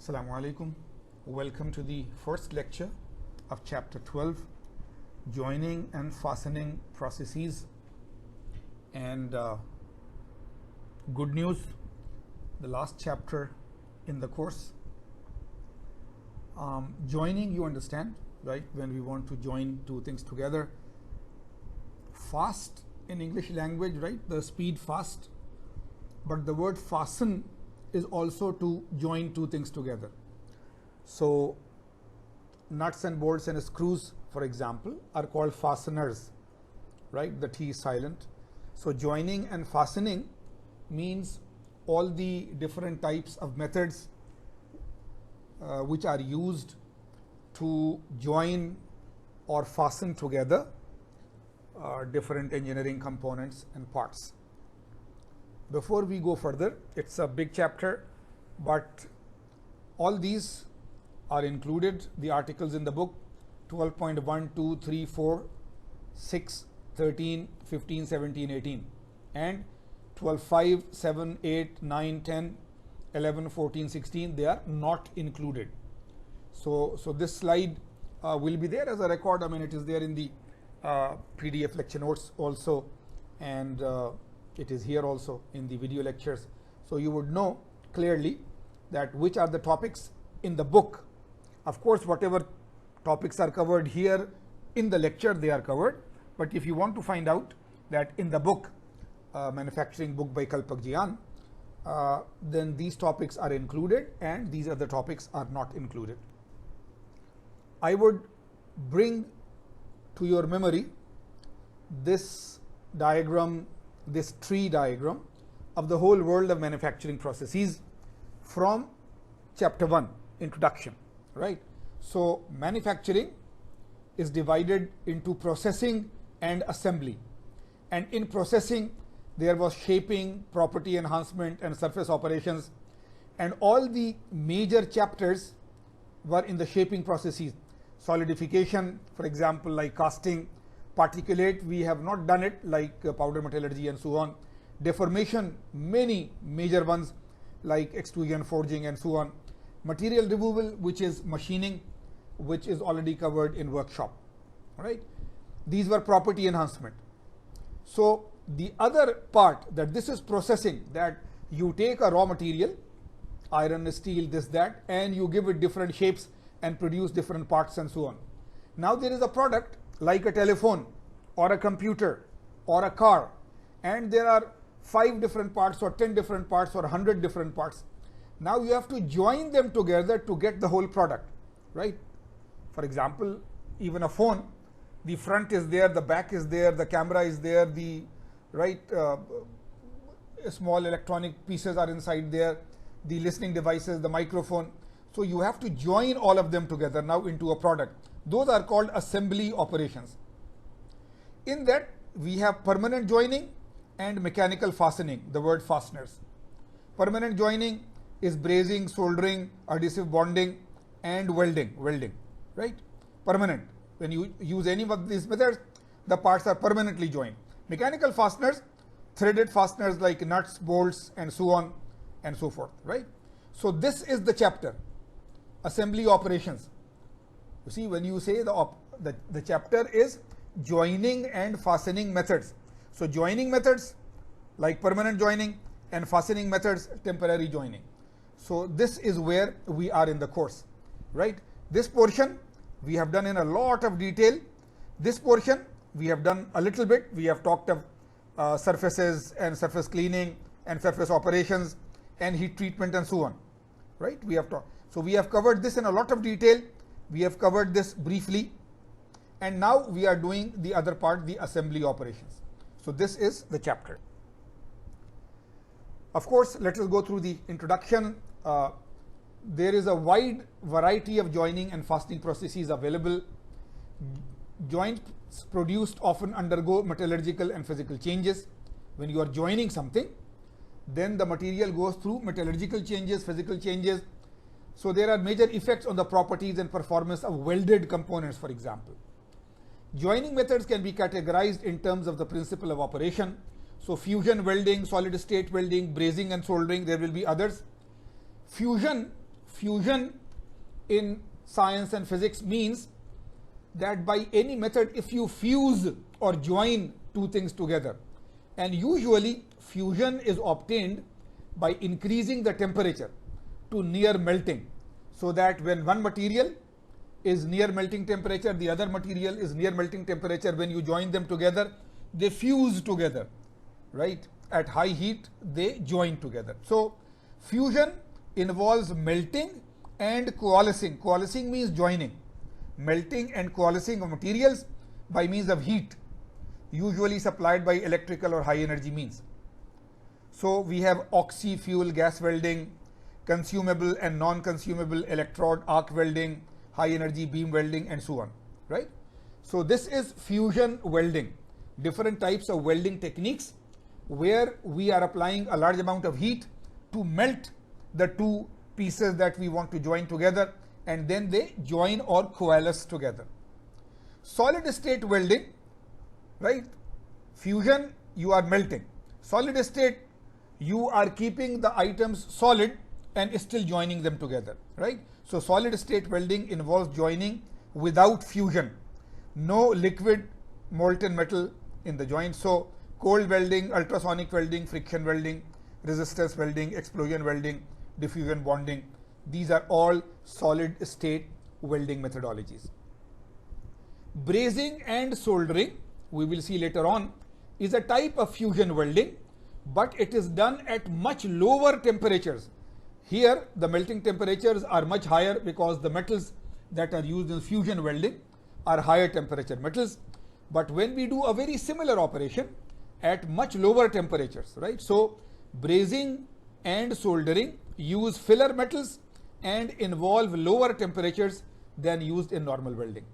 Assalamu alaikum. Welcome to the first lecture of chapter 12, joining and fastening processes. And good news, the last chapter in the course. Joining, you understand, right? When we want to join two things together. Fast in English language, right? The speed fast. But the word fasten is also to join two things together. So nuts and bolts and screws, for example, are called fasteners, right? The T is silent. So joining and fastening means all the different types of methods which are used to join or fasten together different engineering components and parts. Before we go further, it's a big chapter, but all these are included, the articles in the book 12.1, 2, 3, 4, 6, 13, 15, 17, 18 and 12, 5, 7, 8, 9, 10, 11, 14, 16, they are not included. So this slide will be there as a record. I mean, it is there in the PDF lecture notes also, and it is here also in the video lectures. So you would know clearly that which are the topics in the book. Of course, whatever topics are covered here in the lecture, they are covered. But if you want to find out that in the book, manufacturing book by Kalpak Jian, then these topics are included and these other topics are not included. I would bring to your memory this diagram, this tree diagram of the whole world of manufacturing processes from chapter 1, introduction, right? So manufacturing is divided into processing and assembly, and in processing there was shaping, property enhancement and surface operations, and all the major chapters were in the shaping processes. Solidification, for example, like casting. Particulate, we have not done it, like powder metallurgy and so on. Deformation, many major ones like extrusion, forging and so on. Material removal, which is machining, which is already covered in workshop, right? These were property enhancement. So the other part, that this is processing, that you take a raw material, iron, steel, this, that, and you give it different shapes and produce different parts and so on. Now there is a product like a telephone or a computer or a car, and there are 5 different parts or 10 different parts or 100 different parts. Now you have to join them together to get the whole product, right? For example, even a phone, the front is there, the back is there, the camera is there, the right small electronic pieces are inside there, the listening devices, the microphone. So you have to join all of them together now into a product. Those are called assembly operations. In that we have permanent joining and mechanical fastening, the word fasteners. Permanent joining is brazing, soldering, adhesive bonding and welding, right? Permanent. When you use any of these methods, the parts are permanently joined. Mechanical fasteners, threaded fasteners like nuts, bolts and so on and so forth, right? So this is the chapter, assembly operations. You see, when you say the chapter is joining and fastening methods. So joining methods like permanent joining and fastening methods, temporary joining. So this is where we are in the course, right? This portion we have done in a lot of detail. This portion we have done a little bit. We have talked of surfaces and surface cleaning and surface operations and heat treatment and so on, right? We have talked. So we have covered this in a lot of detail. We have covered this briefly, and now we are doing the other part, the assembly operations. So this is the chapter. Of course, let us go through the introduction. There is a wide variety of joining and fastening processes available. Joints produced often undergo metallurgical and physical changes. When you are joining something, then the material goes through metallurgical changes, physical changes. So there are major effects on the properties and performance of welded components, for example. Joining methods can be categorized in terms of the principle of operation. So fusion welding, solid state welding, brazing and soldering, there will be others. Fusion fusion in science and physics means that by any method, if you fuse or join two things together, and usually fusion is obtained by increasing the temperature to near melting, so that when one material is near melting temperature, the other material is near melting temperature. When you join them together, they fuse together, right? At high heat, they join together. So fusion involves melting and coalescing. Coalescing means joining. Melting and coalescing of materials by means of heat, usually supplied by electrical or high energy means. So we have oxy-fuel gas welding, consumable and non-consumable electrode arc welding, high energy beam welding, and so on, right? So this is fusion welding, different types of welding techniques where we are applying a large amount of heat to melt the two pieces that we want to join together, and then they join or coalesce together. Solid state welding, right? Fusion, you are melting. Solid state, you are keeping the items solid and still joining them together, right? So solid state welding involves joining without fusion, no liquid molten metal in the joint. So cold welding, ultrasonic welding, friction welding, resistance welding, explosion welding, diffusion bonding, these are all solid state welding methodologies. Brazing and soldering, we will see later on, is a type of fusion welding, but it is done at much lower temperatures. Here the melting temperatures are much higher because the metals that are used in fusion welding are higher temperature metals. But when we do a very similar operation at much lower temperatures, right? So brazing and soldering use filler metals and involve lower temperatures than used in normal welding.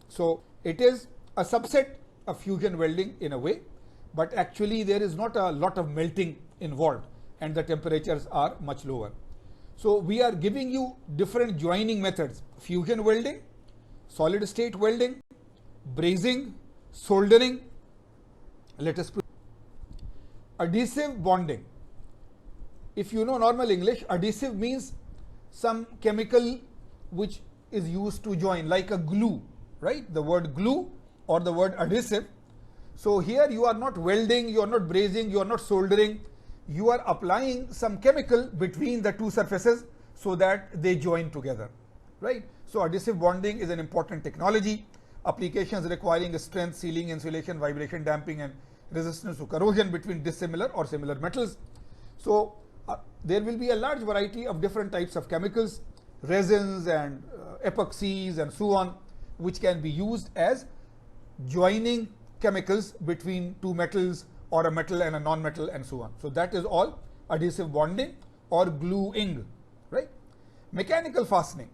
So it is a subset of fusion welding in a way, but actually there is not a lot of melting involved and the temperatures are much lower. So we are giving you different joining methods: fusion welding, solid state welding, brazing, soldering. Let us proceed. Adhesive bonding. If you know normal English, adhesive means some chemical which is used to join, like a glue, right? The word glue or the word adhesive. So here you are not welding, you are not brazing, you are not soldering, you are applying some chemical between the two surfaces so that they join together, right? So adhesive bonding is an important technology. Applications requiring strength, sealing, insulation, vibration damping, and resistance to corrosion between dissimilar or similar metals. So there will be a large variety of different types of chemicals, resins and epoxies and so on, which can be used as joining chemicals between two metals or a metal and a non-metal and so on. So that is all adhesive bonding or gluing, right? Mechanical fastening.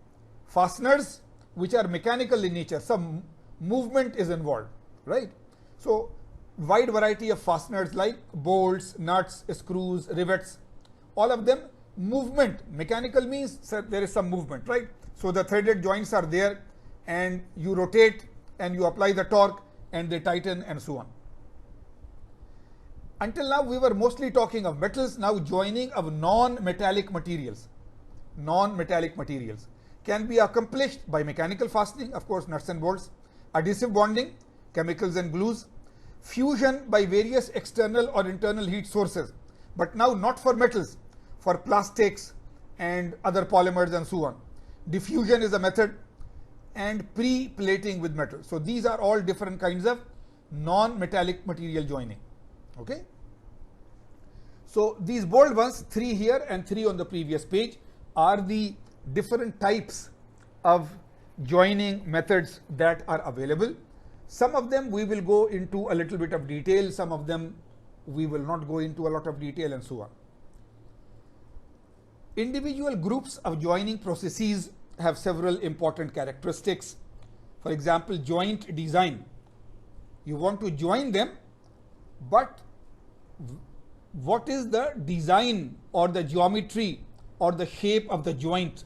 Fasteners which are mechanical in nature, some movement is involved, right? So wide variety of fasteners like bolts, nuts, screws, rivets, all of them movement. Mechanical means there is some movement, right? So the threaded joints are there and you rotate and you apply the torque and they tighten and so on. Until now we were mostly talking of metals. Now joining of non-metallic materials. Non-metallic materials can be accomplished by mechanical fastening, of course, nuts and bolts, adhesive bonding, chemicals and glues, fusion by various external or internal heat sources, but now not for metals, for plastics and other polymers and so on. Diffusion is a method, and pre-plating with metal. So these are all different kinds of non-metallic material joining. Okay. So these bold ones, 3 here and 3 on the previous page, are the different types of joining methods that are available. Some of them we will go into a little bit of detail, some of them we will not go into a lot of detail and so on. Individual groups of joining processes have several important characteristics. For example, joint design. You want to join them, but what is the design or the geometry or the shape of the joint?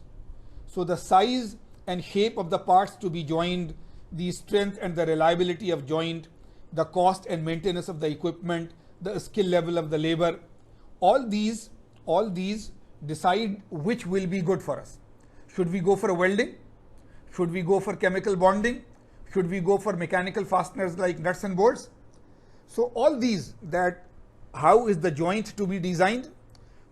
So the size and shape of the parts to be joined, the strength and the reliability of joint, the cost and maintenance of the equipment, the skill level of the labor, all these decide which will be good for us. Should we go for welding? Should we go for chemical bonding? Should we go for mechanical fasteners like nuts and bolts? So all these, that how is the joint to be designed?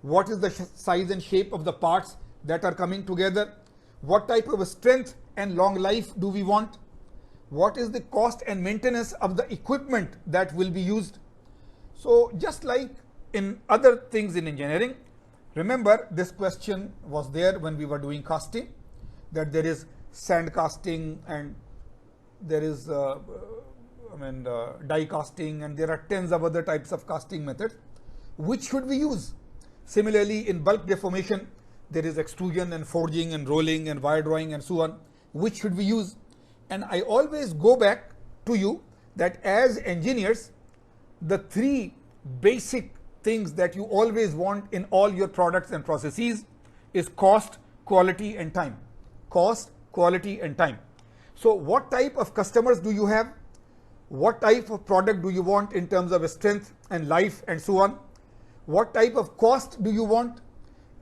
What is the size and shape of the parts that are coming together? What type of strength and long life do we want? What is the cost and maintenance of the equipment that will be used? So just like in other things in engineering, remember this question was there when we were doing casting, that there is sand casting and there is die casting, and there are tens of other types of casting methods. Which should we use? Similarly, in bulk deformation, there is extrusion and forging and rolling and wire drawing and so on. Which should we use? And I always go back to you that as engineers, the three basic things that you always want in all your products and processes is cost, quality and time. Cost, quality and time. So what type of customers do you have? What type of product do you want in terms of strength and life and so on? What type of cost do you want?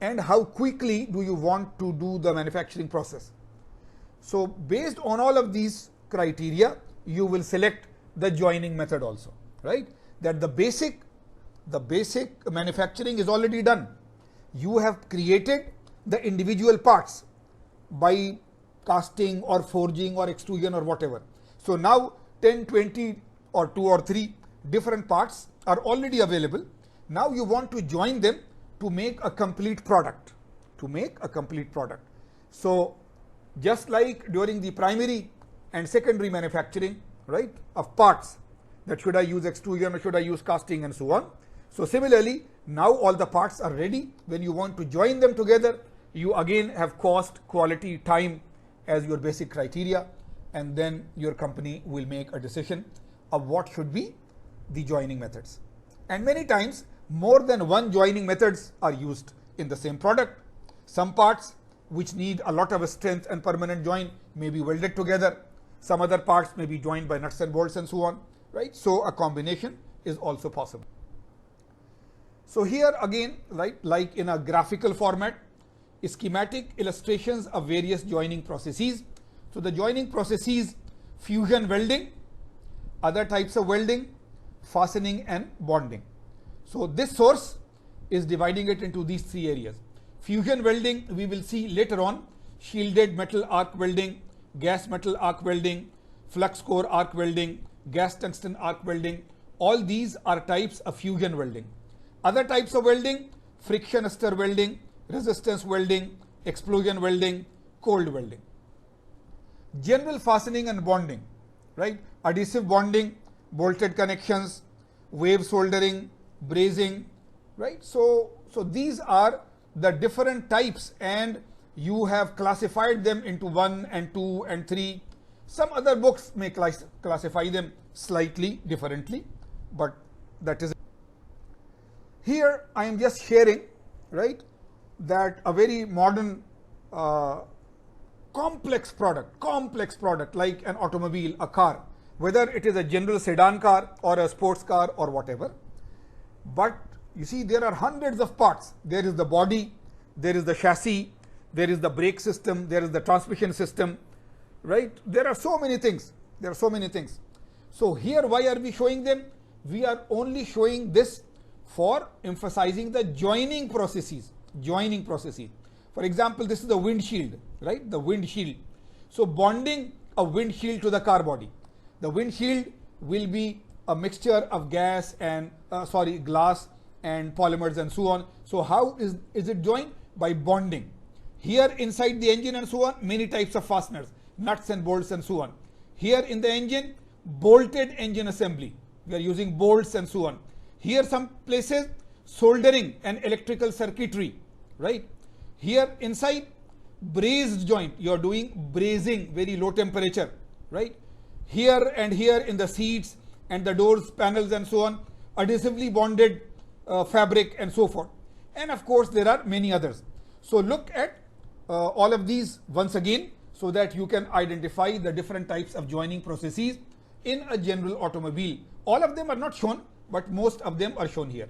And how quickly do you want to do the manufacturing process? So based on all of these criteria, you will select the joining method also, right? That the basic manufacturing is already done. You have created the individual parts by casting or forging or extrusion or whatever. So now 10, 20 or 2 or 3 different parts are already available. Now you want to join them to make a complete product. So just like during the primary and secondary manufacturing, right, of parts, that should I use extrusion or should I use casting and so on. So similarly, now all the parts are ready. When you want to join them together, you again have cost, quality, time as your basic criteria, and then your company will make a decision of what should be the joining methods. And many times more than one joining methods are used in the same product. Some parts which need a lot of strength and permanent join may be welded together. Some other parts may be joined by nuts and bolts and so on, right? So a combination is also possible. So here again, like in a graphical format, schematic illustrations of various joining processes. So the joining processes: fusion welding, other types of welding, fastening and bonding. So this source is dividing it into these 3 areas. Fusion welding we will see later on: shielded metal arc welding, gas metal arc welding, flux core arc welding, gas tungsten arc welding. All these are types of fusion welding. Other types of welding: friction stir welding, resistance welding, explosion welding, cold welding. General fastening and bonding, right? Adhesive bonding, bolted connections, wave soldering, brazing, right? So these are the different types, and you have classified them into 1 and 2 and 3. Some other books may classify them slightly differently, but that is it. Here I am just sharing, right, that a very modern complex product like an automobile, a car, whether it is a general sedan car or a sports car or whatever. But you see, there are hundreds of parts. There is the body, there is the chassis, there is the brake system, there is the transmission system, right? There are so many things. So here, why are we showing them? We are only showing this for emphasizing the joining processes. For example, this is the windshield, right? The windshield. So bonding a windshield to the car body. The windshield will be a mixture of glass and polymers and so on. So how is it joined? By bonding. Here inside the engine and so on, many types of fasteners, nuts and bolts and so on. Here in the engine, bolted engine assembly. We are using bolts and so on. Here some places, soldering and electrical circuitry, right? Here inside, brazed joint. You are doing brazing, very low temperature, right? Here and here in the seats and the doors, panels and so on, adhesively bonded fabric and so forth. And of course, there are many others. So look at all of these once again, so that you can identify the different types of joining processes in a general automobile. All of them are not shown, but most of them are shown here.